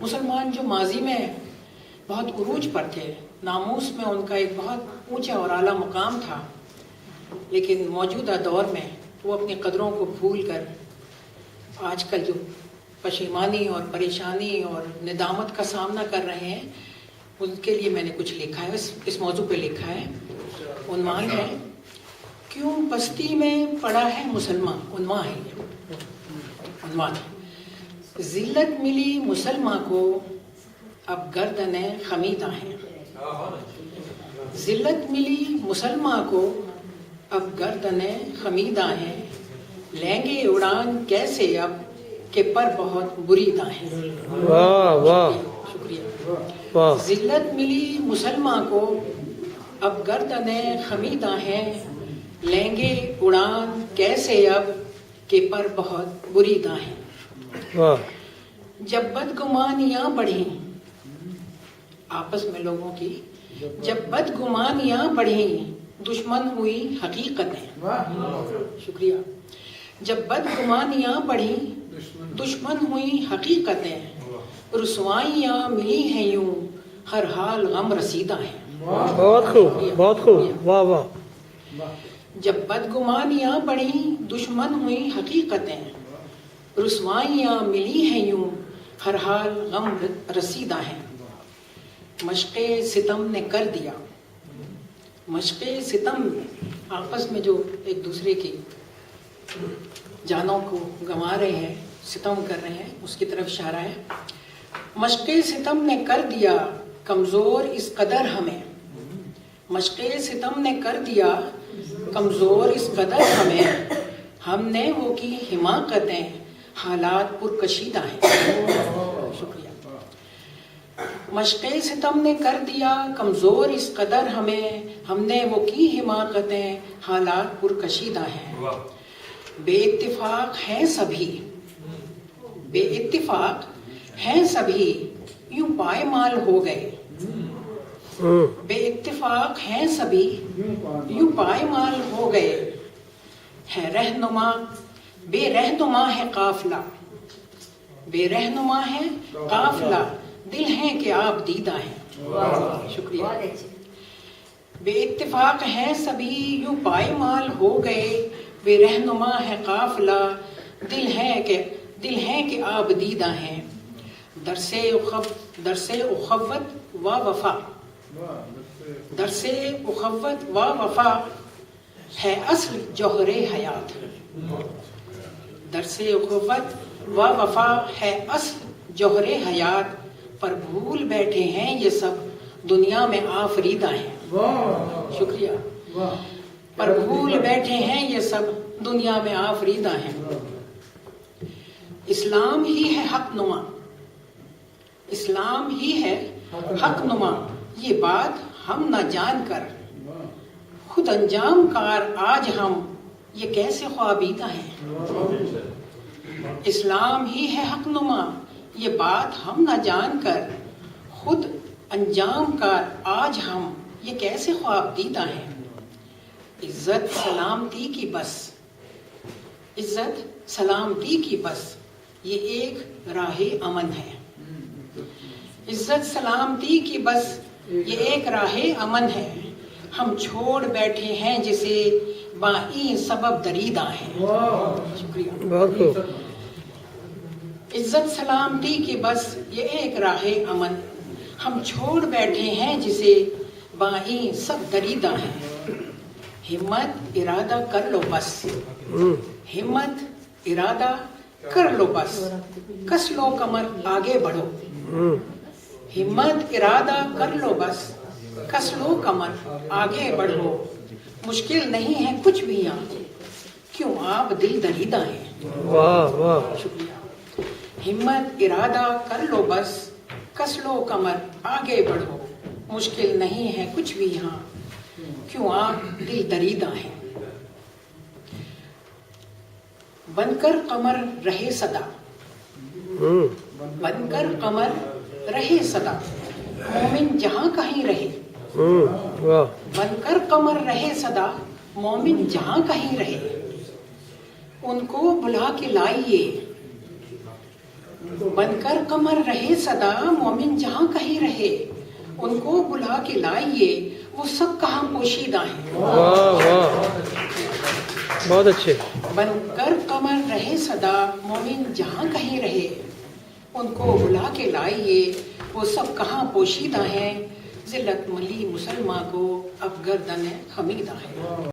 مسلمان جو ماضی میں بہت عروج پر تھے، ناموس میں ان کا ایک بہت اونچا اور اعلیٰ مقام تھا، لیکن موجودہ دور میں وہ اپنی قدروں کو بھول کر آج کل جو پشیمانی اور پریشانی اور ندامت کا سامنا کر رہے ہیں، ان کے لیے میں نے کچھ لکھا ہے، اس موضوع پہ لکھا ہے۔ عنوان ہے کیوں بستی میں پڑا ہے مسلمان۔ عنوان ہے یہ، عنوان ہے ذلت ملی مسلمان کو اب گردنیں خمیدہ ہیں۔ ذلت ملی مسلمان کو اب گردنیں خمیدہ ہیں، لیں گے اڑان کیسے اب کہ پر بہت بریدہ ہیں۔ واہ واہ، شکریہ۔ ذلت ملی مسلمان کو اب گردنیں خمیدہ ہیں، لیں گے اڑان کیسے اب کہ پر بہت بریدہ ہیں۔ جب بدگمانیاں بڑھیں آپس میں لوگوں کی، جب بدگمانیاں بڑھیں دشمن ہوئی حقیقتیں۔ شکریہ۔ جب بدگمانیاں بڑھیں دشمن ہوئی حقیقتیں، رسوائیاں ملی ہیں یوں ہر حال غم رسیدہ ہیں۔ بہت خوب، بہت خوب، واہ واہ۔ جب بدگمانیاں بڑھیں دشمن ہوئی حقیقتیں، رسوائیاں ملی ہیں یوں ہر حال غم رسیدہ ہیں۔ مشق ستم نے کر دیا، مشق ستم آپس میں جو ایک دوسرے کی جانوں کو گنوا رہے ہیں، ستم کر رہے ہیں، اس کی طرف اشارہ ہے۔ مشق ستم نے کر دیا کمزور اس قدر ہمیں، مشق ستم نے کر دیا کمزور اس قدر ہمیں، ہم نے وہ کی حماقتیں حالات پرکشیدہ ہیں۔ شکریہ۔ مشق ستم نے کر دیا کمزور اس قدر ہمیں، ہم نے وہ کی حماقتیں حالات پرکشیدہ ہیں۔ بے اتفاق ہیں سبھی، بے اتفاق ہیں سبھی یوں پائمال ہو گئے، بے اتفاق ہیں سبھی یوں پائمال ہو گئے، ہے رہنما بے رہنما ہے قافلہ، بے رہنما ہے قافلہ دل ہیں کہ آپ دیدہ ہیں۔ شکریہ۔ بے اتفاق ہیں سبھی یوں پائمال ہو گئے، بے رہنما ہے قافلہ دل ہیں کہ آپ دیدہ ہیں۔ درس اخوت و وفا، درس اخوت و وفا ہے اصل جوہر حیات، درس اخوت و وفا ہے اصل جوہر حیات، پر بھول بیٹھے ہیں یہ سب دنیا میں آفریدہ ہیں۔ شکریہ۔ پر بھول بیٹھے ہیں یہ سب دنیا میں آفریدہ ہیں۔ اسلام ہی ہے حق نما، اسلام ہی ہے حق نما، یہ بات ہم نہ جان کر خود انجام کار آج ہم یہ کیسے خوابیدہ ہیں۔ اسلام ہی ہے حق نما، یہ بات ہم نہ جان کر خود انجام کار آج ہم یہ کیسے خواب دیدہ ہیں۔ عزت سلامتی کی بس، عزت سلامتی کی بس یہ ایک راہ امن ہے، عزت سلامتی کی بس یہ ایک راہ امن ہے، ہم چھوڑ بیٹھے ہیں جسے بائی سبب دریدہ ہیں۔ شکریہ۔ عزت سلامتی کی بس یہ ایک راہ امن، ہم چھوڑ بیٹھے ہیں جسے بائی سب دریدہ ہیں۔ ہمت ارادہ کر لو بس، ہمت ارادہ کر لو بس، کس لو کمر آگے بڑھو، ہمت ارادہ کر لو بس، کس لو کمر آگے بڑھو، مشکل نہیں ہے کچھ بھی یہاں کیوں آپ دل دریدہ ہیں۔ واہ واہ۔ شکریہ۔ ہمت ارادہ کر لو بس، کس لو کمر آگے بڑھو، مشکل نہیں ہے کچھ بھی یہاں کیوں آپ دل دریدہ ہیں۔ بن کر قمر رہے صدا، بن کر قمر رہے صدا، مومن جہاں کہیں رہے، بن کر قمر رہے صدا، مومن جہاں کہیں رہے، ان کو بلا کے لائیے بن کر کمر رہے صدا مومن جہاں کہیں رہے، ان کو بلا کے لائیے وہ سب کہاں پوشیدہ ہیں۔ واہ واہ، بہت اچھے۔ بن کر کمر رہے صدا مومن جہاں کہیں رہے، ان کو بلا کے لائیے وہ سب کہاں پوشیدہ ہیں، ذلت ملی مسلماں کو اب گردن حمیدہ ہے۔